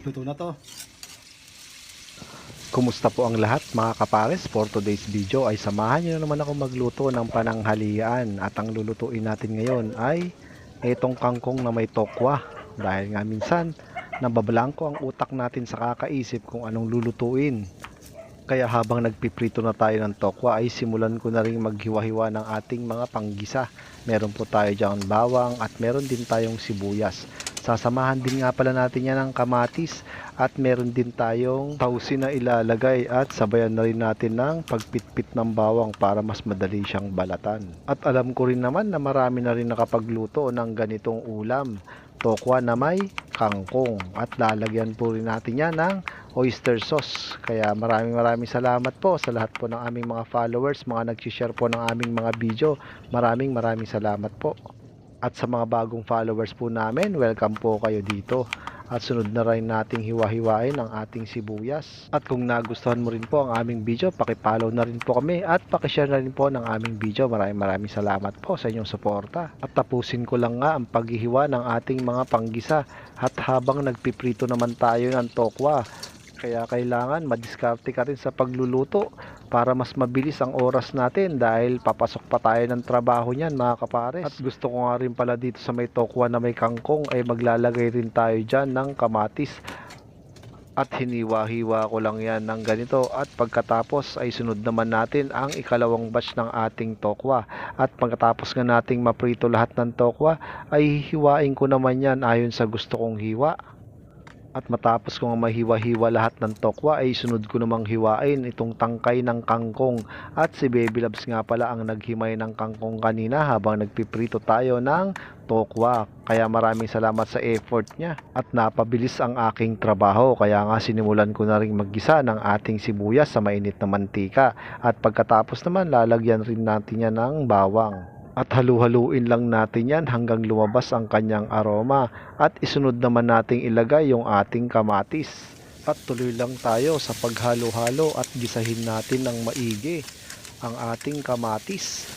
Luto na to. Kumusta po ang lahat mga kapares? For today's video ay samahan nyo na naman ako magluto ng pananghalian. At ang lulutuin natin ngayon ay itong kangkong na may tokwa. Dahil nga minsan nababalangko ang utak natin sa kakaisip kung anong lulutuin. Kaya habang nagpiprito na tayo ng tokwa ay simulan ko na rin maghiwa-hiwa ng ating mga panggisa. Meron po tayo dyan bawang at meron din tayong sibuyas. Sasamahan din nga pala natin yan ng kamatis at meron din tayong tausin na ilalagay at sabayan na rin natin ng pagpitpit ng bawang para mas madali siyang balatan. At alam ko rin naman na marami na rin nakapagluto ng ganitong ulam. Tokwa na may kangkong at lalagyan po rin natin yan ng oyster sauce. Kaya maraming salamat po sa lahat po ng aming mga followers, mga nag-share po ng aming mga video. Maraming salamat po. At sa mga bagong followers po namin, welcome po kayo dito. At sunod na rin nating hiwa-hiwain ang ating sibuyas. At kung nagustuhan mo rin po ang aming video, pakipollow na rin po kami at pakishare na rin po ng aming video. Maraming salamat po sa inyong suporta. At tapusin ko lang nga ang paghihiwa ng ating mga panggisa. At habang nagpiprito naman tayo ng tokwa, kaya kailangan madiskarte ka rin sa pagluluto para mas mabilis ang oras natin dahil papasok pa tayo ng trabaho niyan mga kapares. At gusto ko nga rin pala dito sa may tokwa na may kangkong ay maglalagay rin tayo dyan ng kamatis. At hiniwa-hiwa ko lang yan ng ganito at pagkatapos ay sunod naman natin ang ikalawang batch ng ating tokwa. At pagkatapos nga nating maprito lahat ng tokwa ay hiwain ko naman yan ayon sa gusto kong hiwa. At matapos kong mahiwa-hiwa lahat ng tokwa ay sunod ko namang hiwain itong tangkay ng kangkong. At si Baby Loves nga pala ang naghimay ng kangkong kanina habang nagpiprito tayo ng tokwa. Kaya maraming salamat sa effort niya. At napabilis ang aking trabaho. Kaya nga sinimulan ko na rin maggisa ng ating sibuyas sa mainit na mantika. At pagkatapos naman lalagyan rin natin yan ng bawang. At halu-haluin lang natin yan hanggang lumabas ang kanyang aroma. At isunod naman nating ilagay yung ating kamatis. At tuloy lang tayo sa paghalo-halo at gisahin natin ng maigi ang ating kamatis.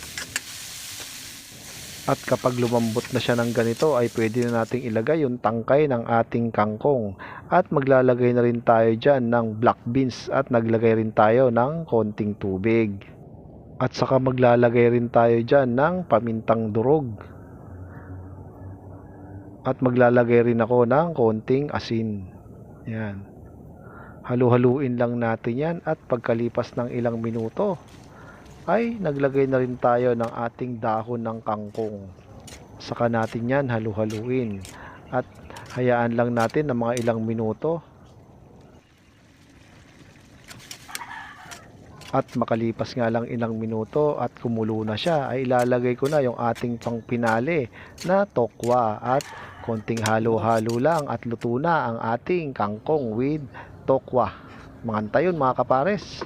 At kapag lumambot na siya ng ganito ay pwede na nating ilagay yung tangkay ng ating kangkong. At maglalagay na rin tayo dyan ng black beans at naglagay rin tayo ng konting tubig. At saka maglalagay rin tayo dyan ng pamintang durog. At maglalagay rin ako ng konting asin. Yan. Halu-haluin lang natin yan at pagkalipas ng ilang minuto ay naglagay na rin tayo ng ating dahon ng kangkong. Saka natin yan halu-haluin. At hayaan lang natin ng mga ilang minuto. At makalipas nga lang ilang minuto at kumulo na siya ay ilalagay ko na yung ating pangpinali na tokwa at konting halo-halo lang at luto na ang ating kangkong with tokwa. Manganta yun mga kapares.